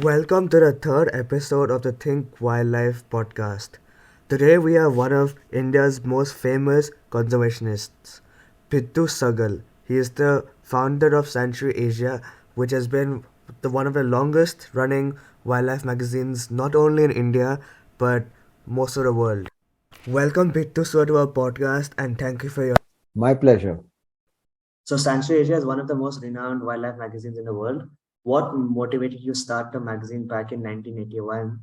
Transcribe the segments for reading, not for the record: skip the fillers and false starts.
Welcome to the third episode of the Think Wildlife podcast. Today we have one of India's most famous conservationists, Bittu Sahgal. He is the founder of Sanctuary Asia, which has been one of the longest running wildlife magazines not only in India but most of the world. Welcome Bittu sir to our podcast and thank you for your. My pleasure. So Sanctuary Asia is one of the most renowned wildlife magazines in the world. What motivated you to start the magazine back in 1981?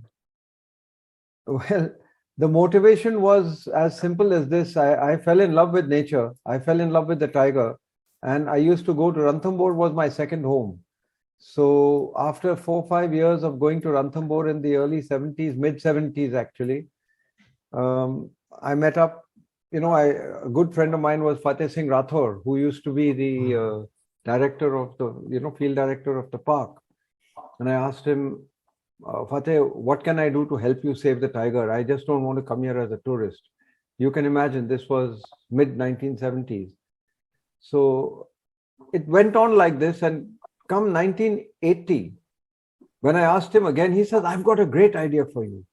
Well, the motivation was as simple as this. I fell in love with nature. I fell in love with the tiger. And I used to go to Ranthambore was my second home. So after 4 or 5 years of going to Ranthambore in the early 70s, mid 70s actually, I met up, a good friend of mine was Fateh Singh Rathore, who used to be the director of the, field director of the park. And I asked him, Fateh, what can I do to help you save the tiger? I just don't want to come here as a tourist. You can imagine this was mid 1970s. So it went on like this. And come 1980, when I asked him again, he said, I've got a great idea for you.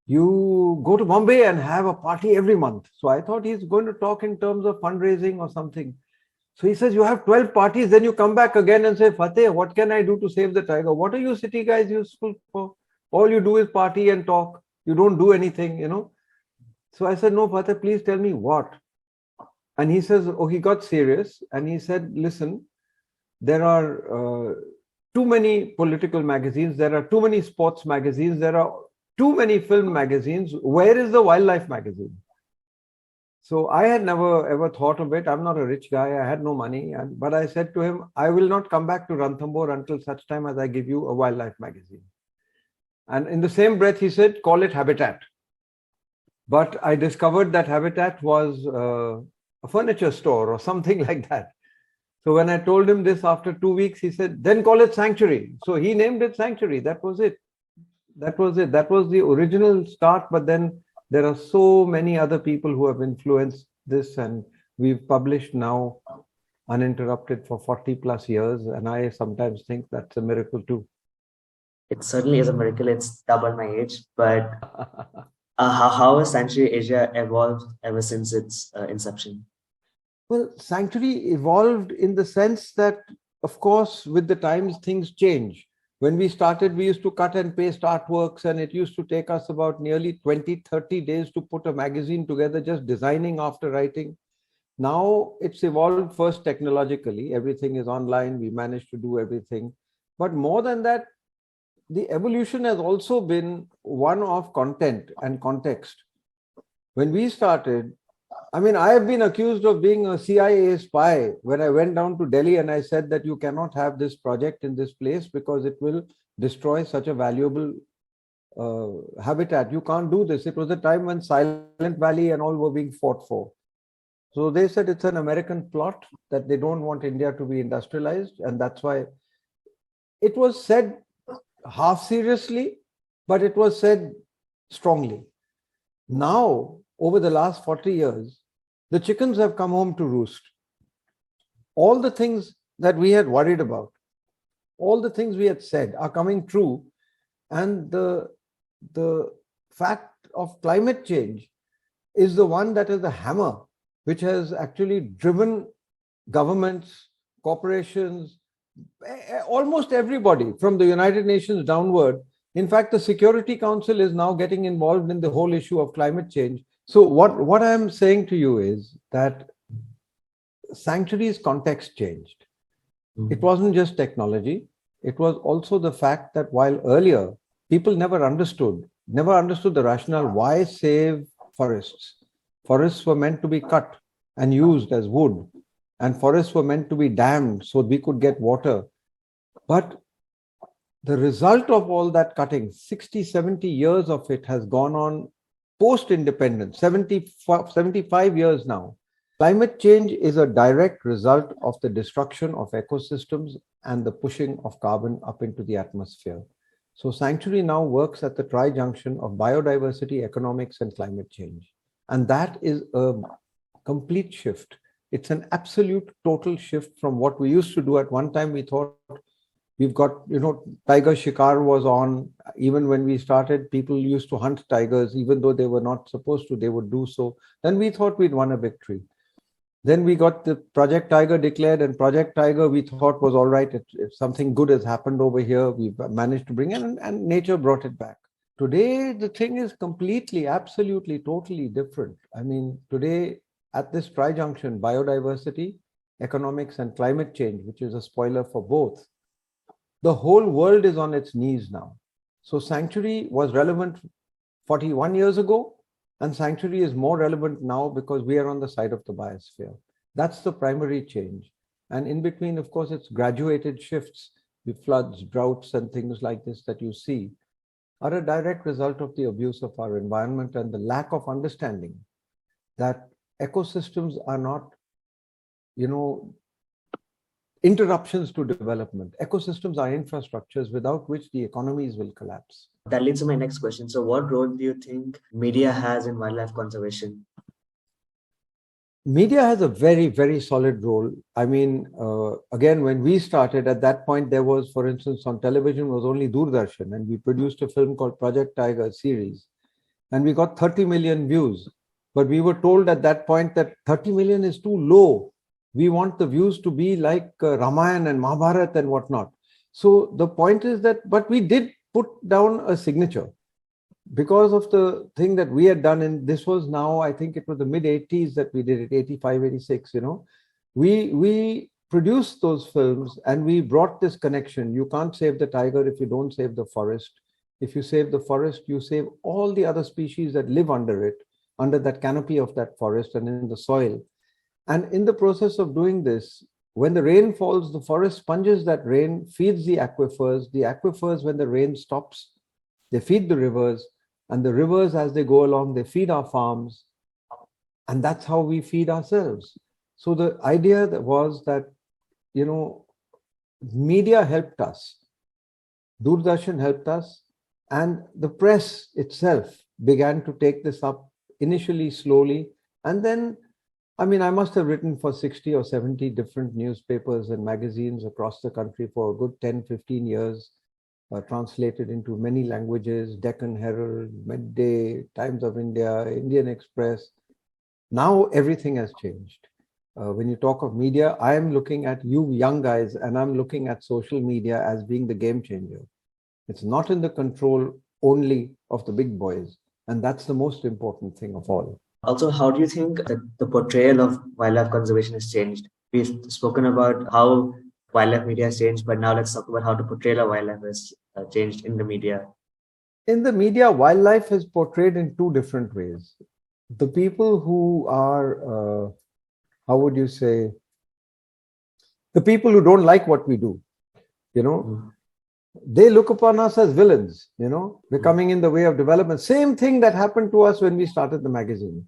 You go to Bombay and have a party every month. So I thought he's going to talk in terms of fundraising or something. So he says, you have 12 parties, then you come back again and say, Fateh, what can I do to save the tiger? What are you city guys useful for? All you do is party and talk. You don't do anything. So I said, no, Fateh, please tell me what. And he says, he got serious. And he said, listen, there are too many political magazines. There are too many sports magazines. There are too many film magazines. Where is the wildlife magazine? So I had never ever thought of it. I'm not a rich guy. I had no money. But I said to him, I will not come back to Ranthambore until such time as I give you a wildlife magazine. And in the same breath, he said, call it Habitat. But I discovered that Habitat was a furniture store or something like that. So when I told him this after 2 weeks, he said, then call it Sanctuary. So he named it Sanctuary. That was it. That was the original start. But then there are so many other people who have influenced this, and we've published now uninterrupted for 40 plus years. And I sometimes think that's a miracle too. It certainly is a miracle. It's double my age. But how has Sanctuary Asia evolved ever since its inception? Well, Sanctuary evolved in the sense that, of course, with the times, things change. When we started, we used to cut and paste artworks, and it used to take us about nearly 20, 30 days to put a magazine together, just designing after writing. Now it's evolved first technologically. Everything is online. We managed to do everything. But more than that, the evolution has also been one of content and context. When we started, I have been accused of being a CIA spy when I went down to Delhi and I said that you cannot have this project in this place because it will destroy such a valuable habitat. You can't do this. It was a time when Silent Valley and all were being fought for. So they said it's an American plot, that they don't want India to be industrialized. And that's why it was said half seriously, but it was said strongly. Now, over the last 40 years, the chickens have come home to roost. All the things that we had worried about, all the things we had said are coming true. And the fact of climate change is the one that is the hammer, which has actually driven governments, corporations, almost everybody from the United Nations downward. In fact, the Security Council is now getting involved in the whole issue of climate change. So what I'm saying to you is that Sanctuary's context changed. It wasn't just technology. It was also the fact that while earlier people never understood the rationale, why save forests? Forests were meant to be cut and used as wood, and forests were meant to be dammed so we could get water. But the result of all that cutting, 60, 70 years of it has gone on post-independence, 75 years now. Climate change is a direct result of the destruction of ecosystems and the pushing of carbon up into the atmosphere. So Sanctuary now works at the tri-junction of biodiversity, economics, and climate change. And that is a complete shift. It's an absolute total shift from what we used to do. At one time, we thought We've got, tiger shikar was on. Even when we started, people used to hunt tigers, even though they were not supposed to, they would do so. Then we thought we'd won a victory. Then we got the Project Tiger declared, and Project Tiger we thought was all right. If something good has happened over here, we've managed to bring it, and nature brought it back. Today, the thing is completely, absolutely, totally different. I mean, today at this tri-junction, biodiversity, economics, and climate change, which is a spoiler for both, the whole world is on its knees now. So sanctuary was relevant 41 years ago, and sanctuary is more relevant now because we are on the side of the biosphere. That's the primary change. And in between, of course, it's graduated shifts. The floods, droughts, and things like this that you see are a direct result of the abuse of our environment and the lack of understanding that ecosystems are not, interruptions to development. Ecosystems are infrastructures without which the economies will collapse. That leads to my next question. So, what role do you think media has in wildlife conservation? Media has a very, very solid role. I mean, again, when we started at that point, there was, for instance, on television was only Doordarshan, and we produced a film called Project Tiger series, and we got 30 million views. But we were told at that point that 30 million is too low. We want the views to be like Ramayana and Mahabharata and whatnot. So the point is that, but we did put down a signature because of the thing that we had done. And this was now, I think it was the mid 80s that we did it, 85, 86, we produced those films and we brought this connection. You can't save the tiger if you don't save the forest. If you save the forest, you save all the other species that live under it, under that canopy of that forest and in the soil. And in the process of doing this, when the rain falls, the forest sponges that rain, feeds the aquifers. The aquifers, when the rain stops, they feed the rivers. And the rivers, as they go along, they feed our farms. And that's how we feed ourselves. So the idea was that, media helped us. Doordarshan helped us. And the press itself began to take this up initially slowly. And then, I must have written for 60 or 70 different newspapers and magazines across the country for a good 10, 15 years, translated into many languages, Deccan Herald, Midday, Times of India, Indian Express. Now everything has changed. When you talk of media, I am looking at you young guys, and I'm looking at social media as being the game changer. It's not in the control only of the big boys. And that's the most important thing of all. Also, how do you think that the portrayal of wildlife conservation has changed? We've spoken about how wildlife media has changed, but now let's talk about how the portrayal of wildlife has changed in the media. In the media, wildlife is portrayed in two different ways. The people who are, how would you say, the people who don't like what we do, they look upon us as villains, we're coming in the way of development. Same thing that happened to us when we started the magazine.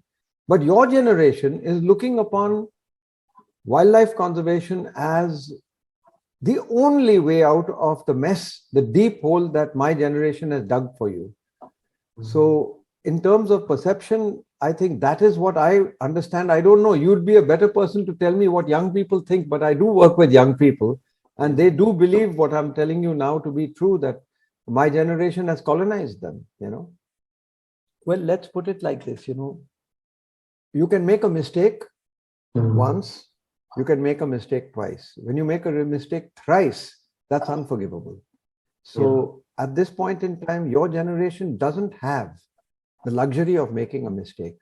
But your generation is looking upon wildlife conservation as the only way out of the mess, the deep hole that my generation has dug for you. So in terms of perception, I think that is what I understand. I don't know. You'd be a better person to tell me what young people think, but I do work with young people. And they do believe what I'm telling you now to be true, that my generation has colonized them, Well, let's put it like this, You can make a mistake once, you can make a mistake twice. When you make a mistake thrice, that's unforgivable. So at this point in time, your generation doesn't have the luxury of making a mistake.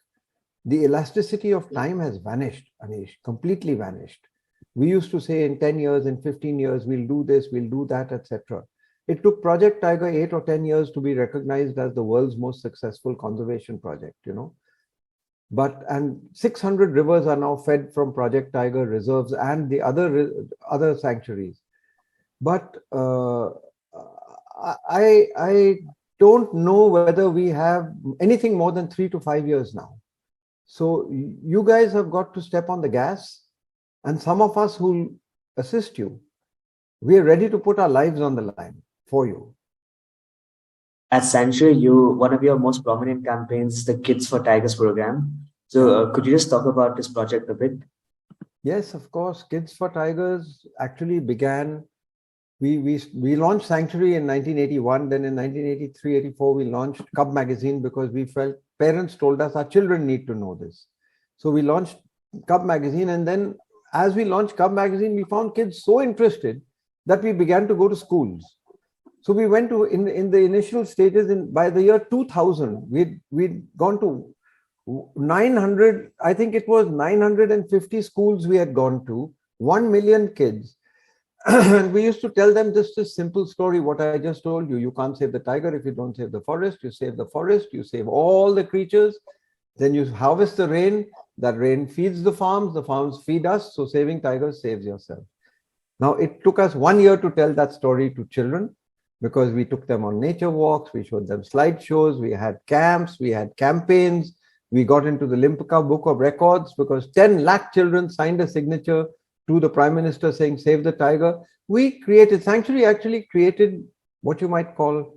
The elasticity of time has vanished, Anish, completely vanished. We used to say in 10 years, in 15 years, we'll do this, we'll do that, etc. It took Project Tiger 8 or 10 years to be recognized as the world's most successful conservation project, And 600 rivers are now fed from Project Tiger reserves and the other sanctuaries. But I don't know whether we have anything more than 3 to 5 years now. So you guys have got to step on the gas. And some of us who assist you, we are ready to put our lives on the line for you. At Sanctuary, one of your most prominent campaigns is the Kids for Tigers program. So could you just talk about this project a bit? Yes, of course. Kids for Tigers actually began We launched Sanctuary in 1981. Then in 1983, 84, we launched Cub magazine because we felt parents told us our children need to know this. So we launched Cub magazine, and then as we launched Cub magazine, we found kids so interested that we began to go to schools. So we went to in the initial stages. By the year 2000, we'd gone to 900. I think it was 950 schools we had gone to, 1 million kids. And we used to tell them just a simple story, what I just told you. You can't save the tiger if you don't save the forest. You save the forest, you save all the creatures. Then you harvest the rain. That rain feeds the farms feed us. So saving tigers saves yourself. Now, it took us 1 year to tell that story to children because we took them on nature walks, we showed them slideshows, we had camps, we had campaigns. We got into the Limpopo Book of Records because 10 lakh children signed a signature to the Prime Minister saying, save the tiger. We created, Sanctuary actually created what you might call,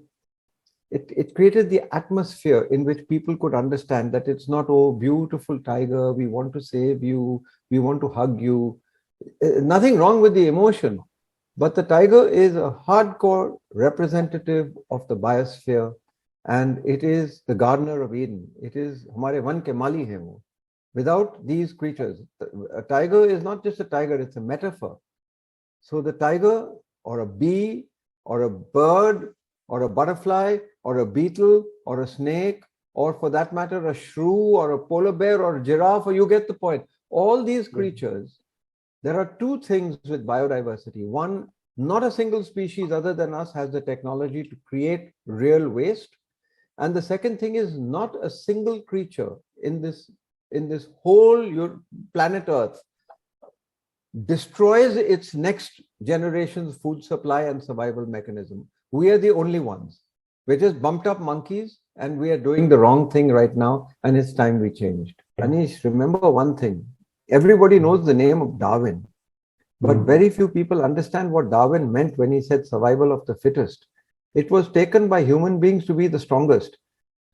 it created the atmosphere in which people could understand that it's not, oh, beautiful tiger, we want to save you, we want to hug you. Nothing wrong with the emotion, but the tiger is a hardcore representative of the biosphere, and it is the gardener of Eden. It is hamare van ke mali hai wo. Without these creatures, a tiger is not just a tiger, it's a metaphor. So the tiger or a bee or a bird or a butterfly or a beetle or a snake, or for that matter, a shrew or a polar bear or a giraffe, or you get the point. All these creatures, there are two things with biodiversity. One, not a single species other than us has the technology to create real waste. And the second thing is, not a single creature in this whole planet Earth destroys its next generation's food supply and survival mechanism. We are the only ones. We're just bumped up monkeys, and we are doing the wrong thing right now, and it's time we changed. Anish, remember one thing. Everybody knows the name of Darwin, but very few people understand what Darwin meant when he said survival of the fittest. It was taken by human beings to be the strongest.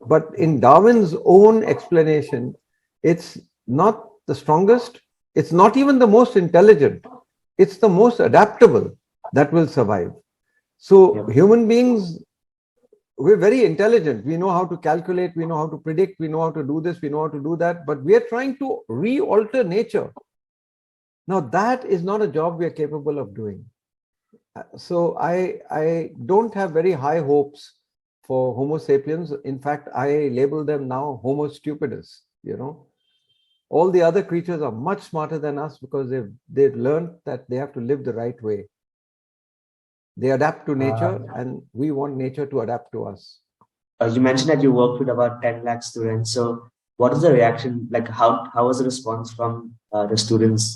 But in Darwin's own explanation, it's not the strongest, it's not even the most intelligent, it's the most adaptable that will survive. So human beings, we're very intelligent. We know how to calculate, we know how to predict, we know how to do this, we know how to do that, but we are trying to re-alter nature. Now, that is not a job we are capable of doing. So I don't have very high hopes for Homo sapiens. In fact, I label them now Homo stupidus, All the other creatures are much smarter than us because they've learned that they have to live the right way. They adapt to nature, and we want nature to adapt to us. You mentioned that you worked with about 10 lakh students. So what is the reaction? Like how was the response from the students?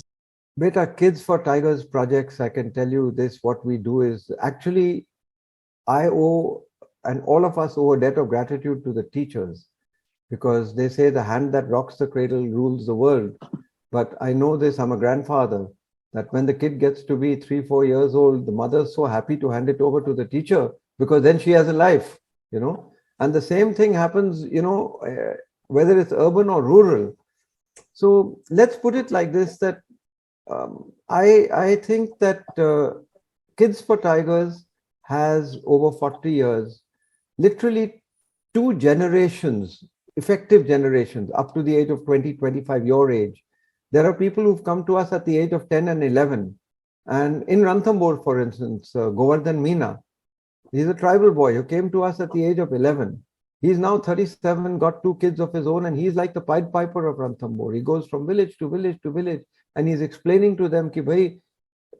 Beta, Kids for Tigers projects, I can tell you this, what we do is actually, I owe, and all of us owe a debt of gratitude to the teachers, because they say the hand that rocks the cradle rules the world. But I know this, I'm a grandfather, that when the kid gets to be 3-4 years old, the mother's so happy to hand it over to the teacher because then she has a life, And the same thing happens, whether it's urban or rural. So let's put it like this, that I think that Kids for Tigers has over 40 years, literally 2 generations, effective generations, up to the age of 20, 25, your age. There are people who've come to us at the age of 10 and 11. And in Ranthambore, for instance, Govardhan Meena, he's a tribal boy who came to us at the age of 11. He's now 37, got 2 kids of his own, and he's like the Pied Piper of Ranthambore. He goes from village to village to village, and he's explaining to them कि भाई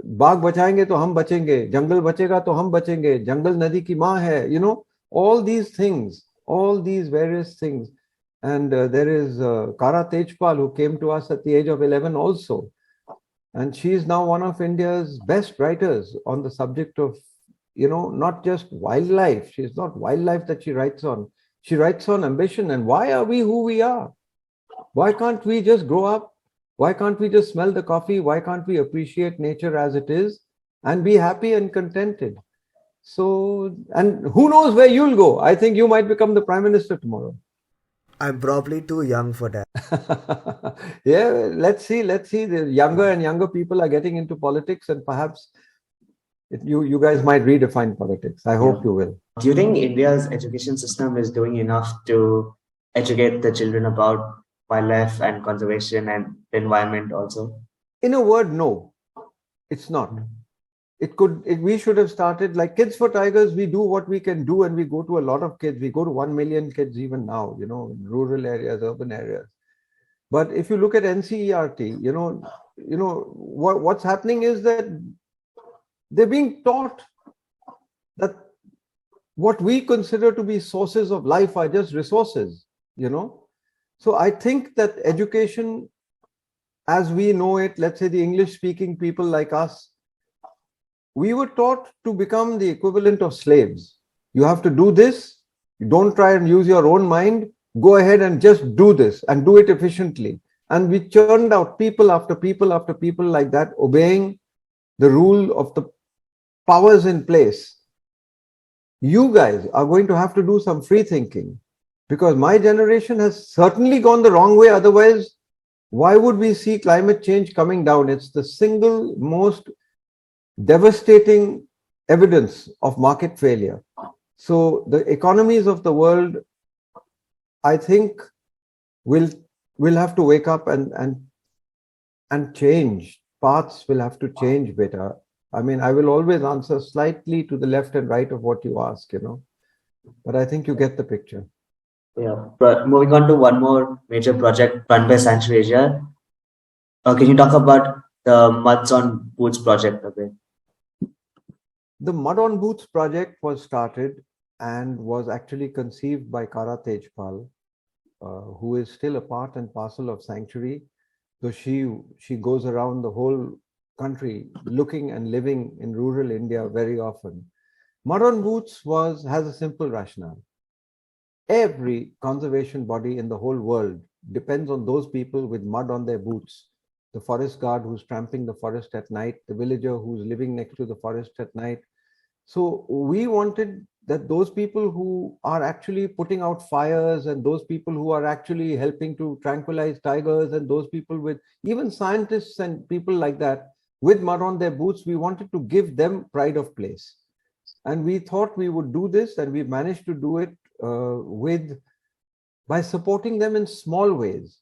बाघ बचाएंगे तो हम बचेंगे, जंगल बचेगा तो हम बचेंगे, जंगल नदी की माँ है, all these things, all these various things. And there is Kara Tejpal, who came to us at the age of 11 also. And she is now one of India's best writers on the subject of, not just wildlife. She's not wildlife that she writes on. She writes on ambition. And why are we who we are? Why can't we just grow up? Why can't we just smell the coffee? Why can't we appreciate nature as it is and be happy and contented? So, and who knows where you'll go? I think you might become the Prime Minister tomorrow. I'm probably too young for that. Yeah, let's see. The younger and younger people are getting into politics, and perhaps You guys might redefine politics. I hope you will. Do you think India's education system is doing enough to educate the children about wildlife and conservation and the environment also? In a word, no, it's not. We should have started like Kids for Tigers. We do what we can do, and we go to a lot of kids. We go to 1 million kids even now, in rural areas, urban areas. But if you look at NCERT, what's happening is that they're being taught that what we consider to be sources of life are just resources, So I think that education, as we know it, let's say the English speaking people like us, we were taught to become the equivalent of slaves. You have to do this. You don't try and use your own mind. Go ahead and just do this and do it efficiently. And we churned out people after people after people like that, obeying the rule of the powers in place. You guys are going to have to do some free thinking, because my generation has certainly gone the wrong way. Otherwise, why would we see climate change coming down? It's the single most devastating evidence of market failure. So the economies of the world, I think, will have to wake up and change. Paths will have to change better. I mean, I will always answer slightly to the left and right of what you ask, but I think you get the picture. Yeah. Moving on to one more major project run by Sanctuary Asia. Can you talk about the Muds on Boots project a bit? The Mud on Boots project was started and was actually conceived by Kara Tejpal, who is still a part and parcel of Sanctuary, though she goes around the whole country looking and living in rural India very often. Mud on Boots has a simple rationale. Every conservation body in the whole world depends on those people with mud on their boots. The forest guard who's tramping the forest at night, the villager who's living next to the forest at night. So we wanted that those people who are actually putting out fires, and those people who are actually helping to tranquilize tigers, and those people with, even scientists and people like that, with mud on their boots, we wanted to give them pride of place. And we thought we would do this, and we managed to do it by supporting them in small ways.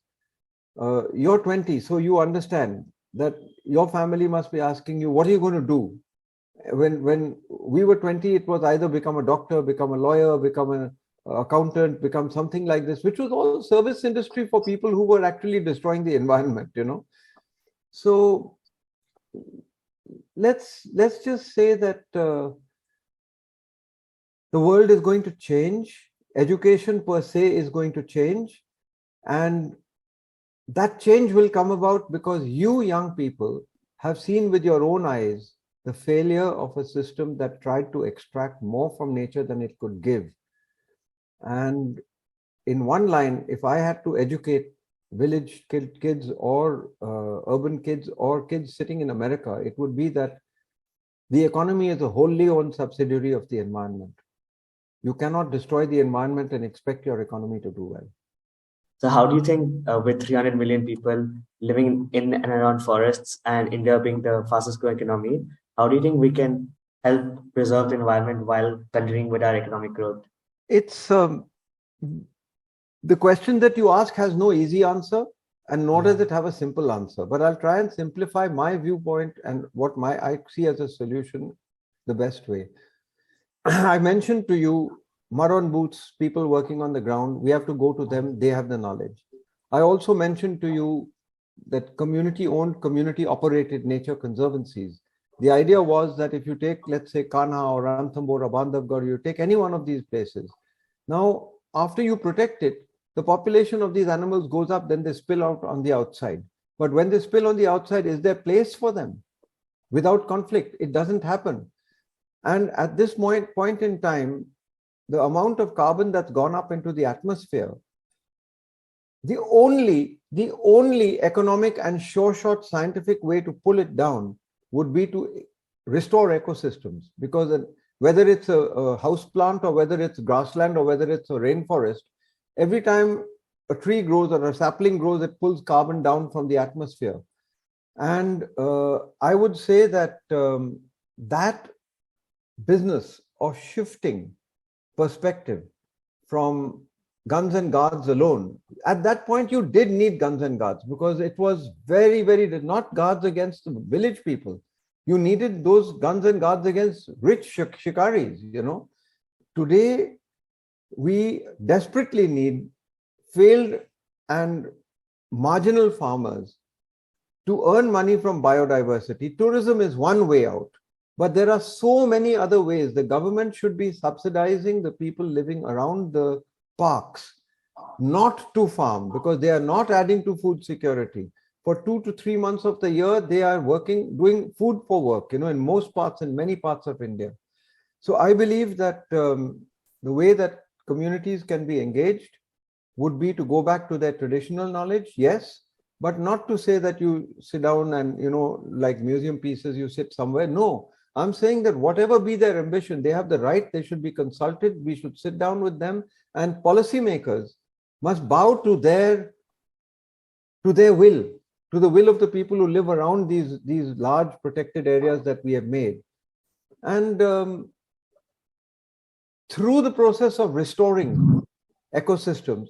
You're 20, so you understand that your family must be asking you, what are you going to do? When we were 20, it was either become a doctor, become a lawyer, become an accountant, become something like this, which was all service industry for people who were actually destroying the environment, So let's just say that the world is going to change. Education per se is going to change, and that change will come about because you young people have seen with your own eyes the failure of a system that tried to extract more from nature than it could give. And in one line, if I had to educate village kids or urban kids or kids sitting in America, it would be that the economy is a wholly owned subsidiary of the environment. You cannot destroy the environment and expect your economy to do well. So how do you think with 300 million people living in and around forests and India being the fastest growing economy, how do you think we can help preserve the environment while continuing with our economic growth? It's the question that you ask has no easy answer, and nor does it have a simple answer. But I'll try and simplify my viewpoint and what I see as a solution the best way. I mentioned to you mud on boots, people working on the ground. We have to go to them. They have the knowledge. I also mentioned to you that community owned, community operated nature conservancies. The idea was that if you take, let's say, Kanha or Ranthambore or Bandhavgarh, you take any one of these places. Now, after you protect it, the population of these animals goes up, then they spill out on the outside. But when they spill on the outside, is there place for them? Without conflict, it doesn't happen. And at this point in time, the amount of carbon that's gone up into the atmosphere, the only economic and sure-shot scientific way to pull it down would be to restore ecosystems. Because whether it's a house plant or whether it's grassland or whether it's a rainforest, every time a tree grows or a sapling grows, it pulls carbon down from the atmosphere. And I would say that that business of shifting perspective from guns and guards alone. At that point, you did need guns and guards because it was very, very, not guards against the village people. You needed those guns and guards against rich shikaris, Today, we desperately need failed and marginal farmers to earn money from biodiversity. Tourism is one way out, but there are so many other ways. The government should be subsidizing the people living around the parks, not to farm, because they are not adding to food security. For 2 to 3 months of the year, they are working, doing food for work, in most parts, in many parts of India. So I believe that the way that communities can be engaged would be to go back to their traditional knowledge, yes, but not to say that you sit down and, like museum pieces, you sit somewhere. No, I'm saying that whatever be their ambition, they have the right, they should be consulted, we should sit down with them, and policymakers must bow to their will, to the will of the people who live around these large protected areas that we have made. And through the process of restoring ecosystems,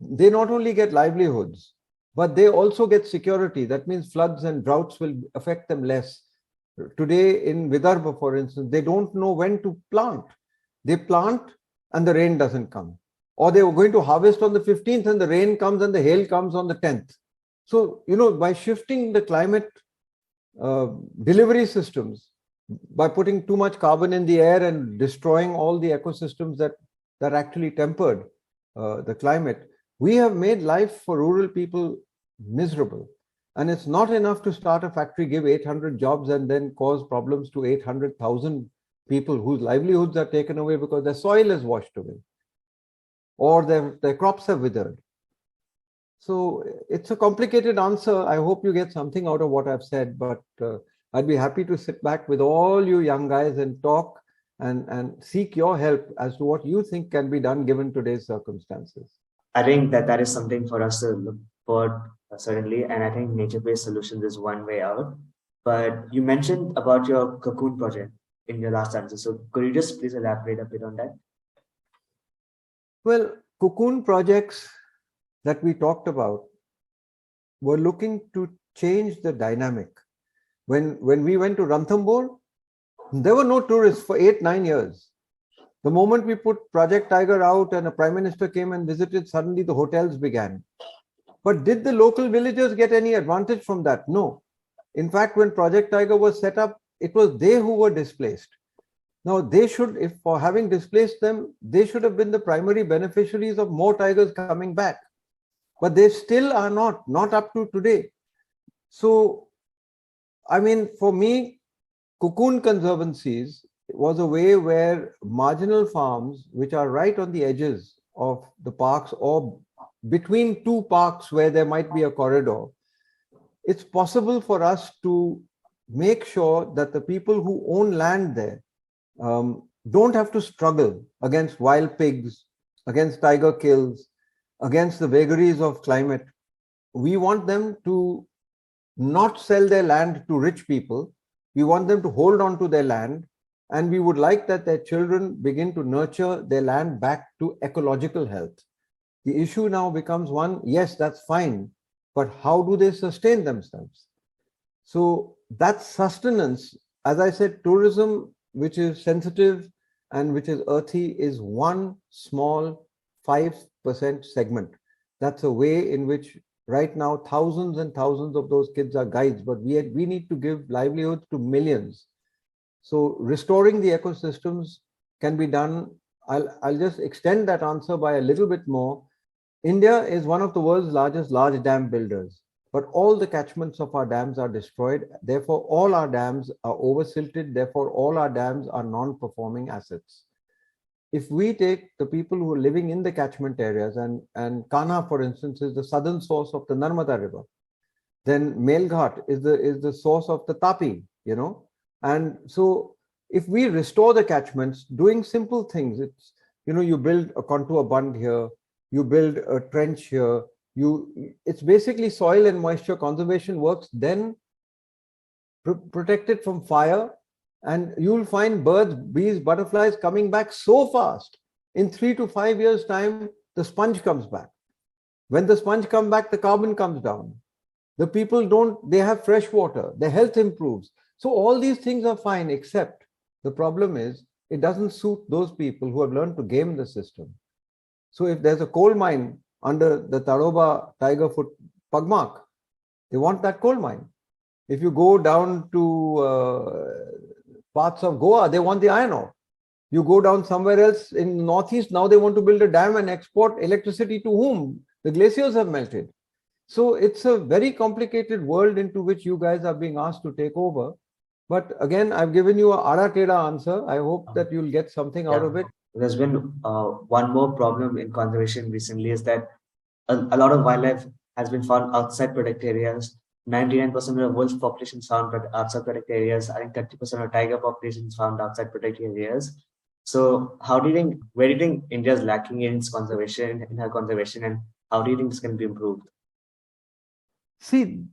they not only get livelihoods, but they also get security. That means floods and droughts will affect them less. Today in Vidarbha, for instance, they don't know when to plant. They plant and the rain doesn't come. Or they were going to harvest on the 15th and the rain comes and the hail comes on the 10th. So, by shifting the climate delivery systems, by putting too much carbon in the air and destroying all the ecosystems that actually tempered the climate, we have made life for rural people miserable. And it's not enough to start a factory, give 800 jobs, and then cause problems to 800,000 people whose livelihoods are taken away because their soil is washed away or their crops have withered. So it's a complicated answer. I hope you get something out of what I've said, but I'd be happy to sit back with all you young guys and talk and seek your help as to what you think can be done given today's circumstances. I think that is something for us to look for, certainly, and I think nature-based solutions is one way out. But you mentioned about your cocoon project in your last answer. So could you just please elaborate a bit on that? Well, cocoon projects that we talked about were looking to change the dynamic. When we went to Ranthambore, there were no tourists for 8-9 years. The moment we put Project Tiger out and a prime minister came and visited, suddenly the hotels began. But did the local villagers get any advantage from that? No. In fact, when Project Tiger was set up, it was they who were displaced. Now, they should, if for having displaced them, they should have been the primary beneficiaries of more tigers coming back. But they still are not up to today. So, I mean, for me, cocoon conservancies was a way where marginal farms, which are right on the edges of the parks or between two parks where there might be a corridor, it's possible for us to make sure that the people who own land there don't have to struggle against wild pigs, against tiger kills, against the vagaries of climate. We want them to not sell their land to rich people. We want them to hold on to their land, and we would like that their children begin to nurture their land back to ecological health. The issue now becomes one, yes, that's fine, but how do they sustain themselves? So that sustenance, as I said, tourism, which is sensitive and which is earthy, is one small 5% segment. That's a way in which right now thousands and thousands of those kids are guides, but we need to give livelihoods to millions. So restoring the ecosystems can be done. I'll just extend that answer by a little bit more. India is one of the world's largest large dam builders, but all the catchments of our dams are destroyed. Therefore, all our dams are oversilted. Therefore, all our dams are non-performing assets. If we take the people who are living in the catchment areas, and Kanha, for instance, is the southern source of the Narmada River, then Melghat is the source of the Tapi, And so if we restore the catchments, doing simple things, it's, you build a contour bund here, you build a trench here, it's basically soil and moisture conservation works, then protect it from fire, And you'll find birds, bees, butterflies coming back so fast. In 3 to 5 years' time, the sponge comes back. When the sponge comes back, the carbon comes down. The people don't, they have fresh water, their health improves. So all these things are fine, except the problem is it doesn't suit those people who have learned to game the system. So if there's a coal mine under the Tadoba tiger foot pugmark, they want that coal mine. If you go down to parts of Goa, they want the iron ore. You go down somewhere else in the northeast, now they want to build a dam and export electricity to whom? The glaciers have melted. So it's a very complicated world into which you guys are being asked to take over. But again, I've given you a Ada Teda answer. I hope that you'll get something out of it. There's been one more problem in conservation recently is that a lot of wildlife has been found outside protected areas. 99% of wolf population is found outside protected areas. I think 30% of tiger population is found outside protected areas. So where do you think India is lacking in its conservation, in her conservation, and how do you think this can be improved? See,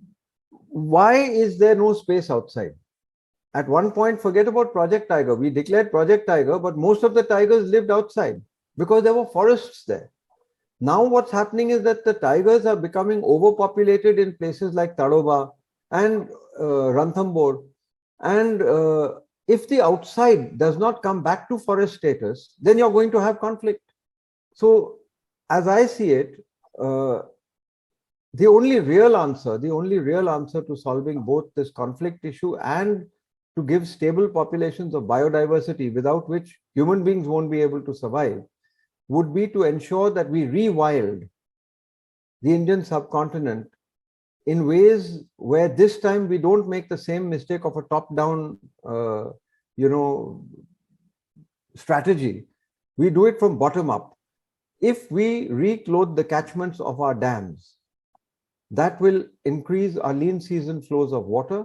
why is there no space outside? At one point, forget about Project Tiger. We declared Project Tiger, but most of the tigers lived outside because there were forests there. Now what's happening is that the tigers are becoming overpopulated in places like Tadoba and Ranthambore. And if the outside does not come back to forest status, then you're going to have conflict. So as I see it, the only real answer to solving both this conflict issue and to give stable populations of biodiversity, without which human beings won't be able to survive, would be to ensure that we rewild the Indian subcontinent in ways where this time we don't make the same mistake of a top-down, strategy. We do it from bottom up. If we reclothe the catchments of our dams, that will increase our lean season flows of water,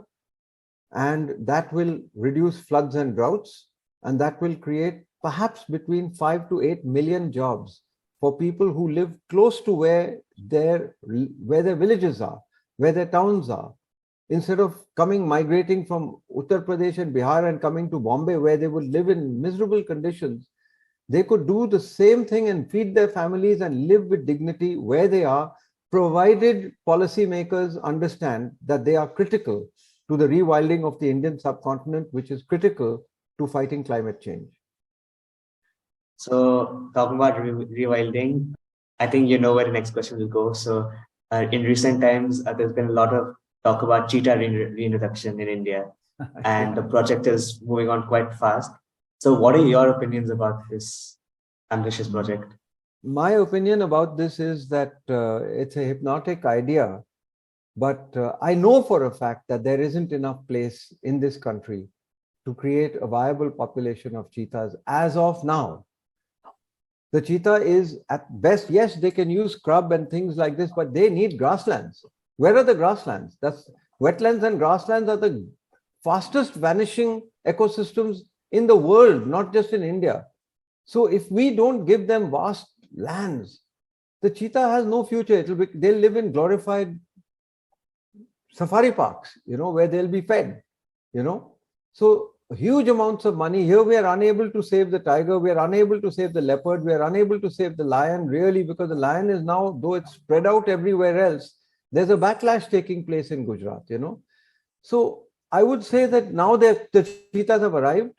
and that will reduce floods and droughts, and that will create perhaps between 5 to 8 million jobs for people who live close to where their villages are, where their towns are. Instead of migrating from Uttar Pradesh and Bihar and coming to Bombay, where they would live in miserable conditions, they could do the same thing and feed their families and live with dignity where they are, provided policymakers understand that they are critical to the rewilding of the Indian subcontinent, which is critical to fighting climate change. So talking about rewilding, I think you know where the next question will go. So in recent times, there's been a lot of talk about cheetah reintroduction in India, and the project is moving on quite fast. So what are your opinions about this ambitious project? My opinion about this is that it's a hypnotic idea, but I know for a fact that there isn't enough place in this country to create a viable population of cheetahs as of now. The cheetah is at best, yes, they can use scrub and things like this, but they need grasslands. Where are the grasslands? Wetlands and grasslands are the fastest vanishing ecosystems in the world, not just in India. So if we don't give them vast lands, the cheetah has no future. They'll live in glorified safari parks, where they'll be fed, So huge amounts of money. Here we are unable to save the tiger, we are unable to save the leopard, we are unable to save the lion, really, because the lion is now, though it's spread out everywhere else, there's a backlash taking place in Gujarat, So I would say that now that the cheetahs have arrived,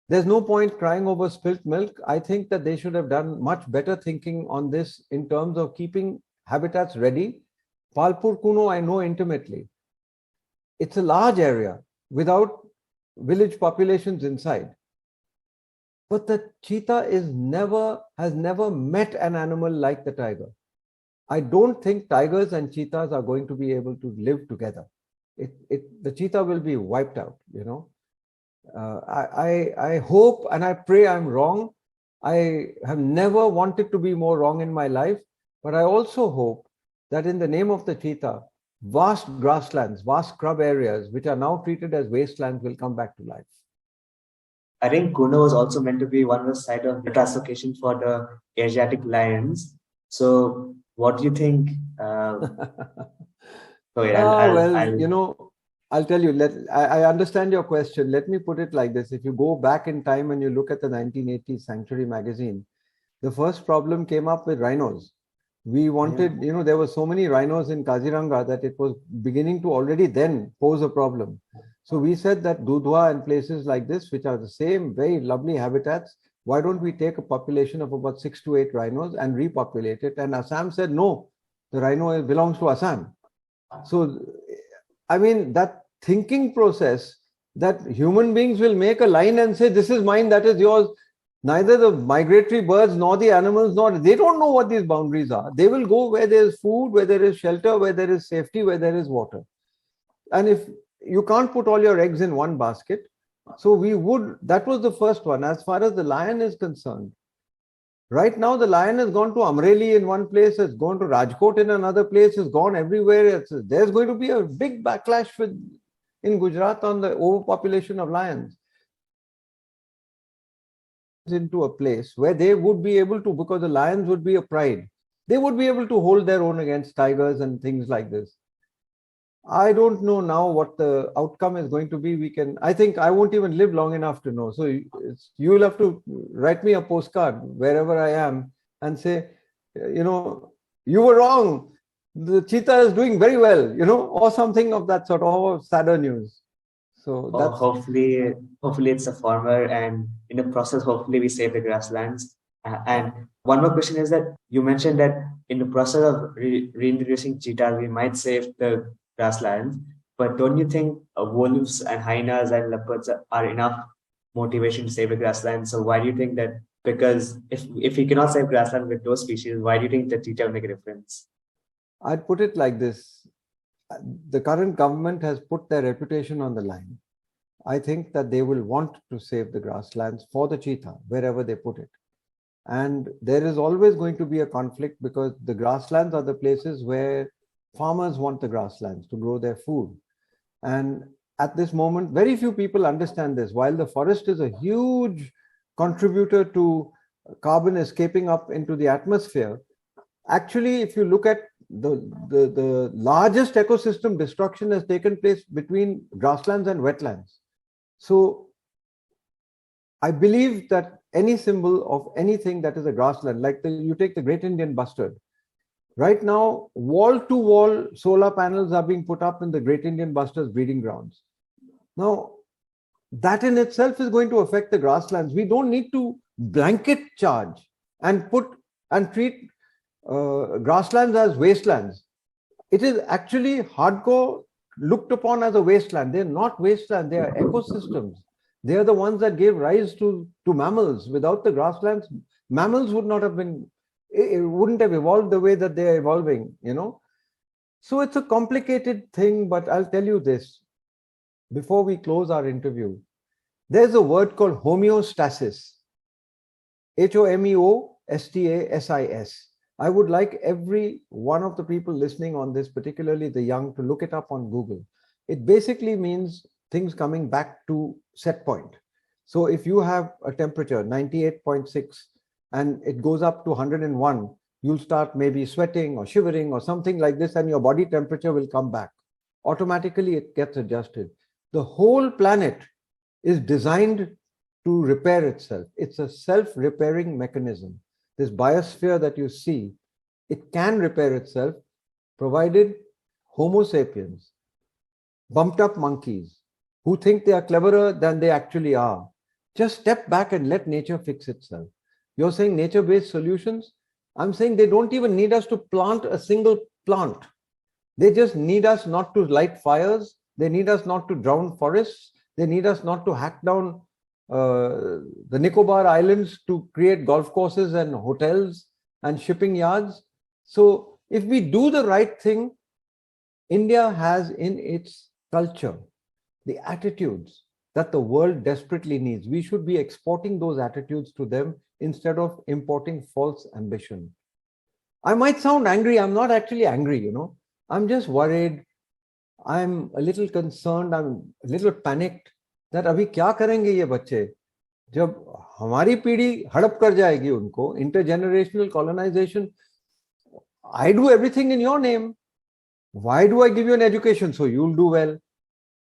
there's no point crying over spilt milk. I think that they should have done much better thinking on this in terms of keeping habitats ready. Palpur Kuno, I know intimately. It's a large area without village populations inside. But the cheetah has never met an animal like the tiger. I don't think tigers and cheetahs are going to be able to live together. The cheetah will be wiped out, I hope and I pray I'm wrong. I have never wanted to be more wrong in my life, but I also hope that in the name of the cheetah, vast grasslands, vast scrub areas, which are now treated as wastelands, will come back to life. I think Kuno was also meant to be one of the site of translocation for the Asiatic lions. So what do you think? I'll tell you, I understand your question. Let me put it like this. If you go back in time and you look at the 1980s Sanctuary magazine, the first problem came up with rhinos. We wanted, there were so many rhinos in Kaziranga that it was beginning to already then pose a problem. So we said that Dudhwa and places like this, which are the same very lovely habitats, why don't we take a population of about 6 to 8 rhinos and repopulate it? And Assam said, no, the rhino belongs to Assam. So, I mean, that thinking process that human beings will make a line and say, this is mine, that is yours. Neither the migratory birds nor the animals, they don't know what these boundaries are. They will go where there is food, where there is shelter, where there is safety, where there is water. And if you can't put all your eggs in one basket, so that was the first one. As far as the lion is concerned, right now the lion has gone to Amreli in one place, it's gone to Rajkot in another place, it's gone everywhere. There's going to be a big backlash in Gujarat on the overpopulation of lions. Into a place where they would be able to, because the lions would be a pride, they would be able to hold their own against tigers and things like this. I don't know now what the outcome is going to be. I think I won't even live long enough to know. So you'll have to write me a postcard wherever I am and say, you were wrong. The cheetah is doing very well, or something of that sort, or sadder news. So that's hopefully it's a former, and in the process, hopefully we save the grasslands. And one more question is that you mentioned that in the process of reintroducing cheetahs, we might save the grasslands. But don't you think wolves and hyenas and leopards are enough motivation to save the grasslands? So why do you think that? Because if we cannot save grassland with those species, why do you think the cheetah will make a difference? I'd put it like this. The current government has put their reputation on the line. I think that they will want to save the grasslands for the cheetah, wherever they put it. And there is always going to be a conflict because the grasslands are the places where farmers want the grasslands to grow their food. And at this moment, very few people understand this. While the forest is a huge contributor to carbon escaping up into the atmosphere, actually, if you look at the largest ecosystem destruction has taken place between grasslands and wetlands. So I believe that any symbol of anything that is a grassland, like you take the Great Indian Bustard. Right now, wall-to-wall solar panels are being put up in the Great Indian Bustard's breeding grounds. Now, that in itself is going to affect the grasslands. We don't need to blanket charge and treat grasslands as wastelands. It is actually hardcore looked upon as a wasteland. They're not wasteland, they are ecosystems. They are the ones that gave rise to mammals. Without the grasslands, mammals wouldn't have evolved the way that they're evolving, So it's a complicated thing, but I'll tell you this. Before we close our interview, there's a word called homeostasis. Homeostasis. I would like every one of the people listening on this, particularly the young, to look it up on Google. It basically means things coming back to set point. So if you have a temperature 98.6 and it goes up to 101, you'll start maybe sweating or shivering or something like this, and your body temperature will come back. Automatically, it gets adjusted. The whole planet is designed to repair itself. It's a self-repairing mechanism. This biosphere that you see, it can repair itself, provided Homo sapiens, bumped up monkeys, who think they are cleverer than they actually are, just step back and let nature fix itself. You're saying nature-based solutions? I'm saying they don't even need us to plant a single plant. They just need us not to light fires. They need us not to drown forests. They need us not to hack down the Nicobar Islands to create golf courses and hotels and shipping yards. So if we do the right thing, India has in its culture the attitudes that the world desperately needs. We should be exporting those attitudes to them instead of importing false ambition. I might sound angry. I'm not actually angry, I'm just worried. I'm a little concerned. I'm a little panicked that अभी क्या करेंगे ये बच्चे जब हमारी पीढ़ी हड़प कर जाएगी उनको. Intergenerational colonization. I do everything in your name. Why do I give you an education? So you'll do well.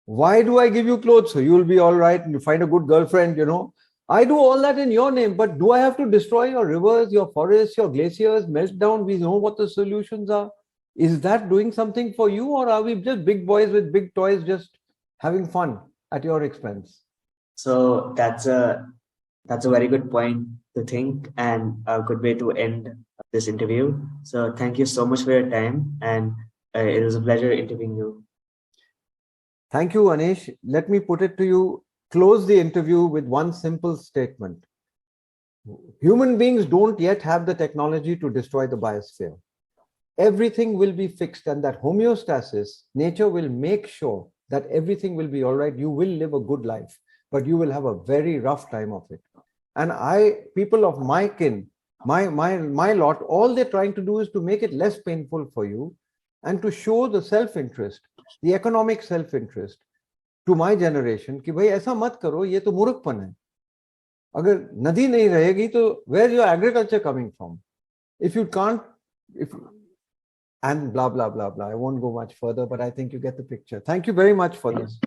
Why do I give you clothes? So you'll be all right and you find a good girlfriend, you know. I do all that in your name, but do I have to destroy your rivers, your forests, your glaciers, melt down? We know what the solutions are. Is that doing something for you, or are we just big boys with big toys just having fun at your expense? So that's a very good point to think and a good way to end this interview. So thank you so much for your time, and it was a pleasure interviewing you. Thank you, Anish. Let me put it to you. Close the interview with one simple statement. Human beings don't yet have the technology to destroy the biosphere. Everything will be fixed, and that homeostasis, nature will make sure that everything will be all right. You will live a good life, but you will have a very rough time of it. And people of my kin, my lot, all they're trying to do is to make it less painful for you and to show the self-interest, the economic self-interest to my generation कि भाई ऐसा मत करो, ये तो मूर्खपन है. अगर नदी नहीं रहेगी तो where your agriculture coming from? If you can't, if and blah blah blah blah. I won't go much further, but I think you get the picture. Thank you very much for this.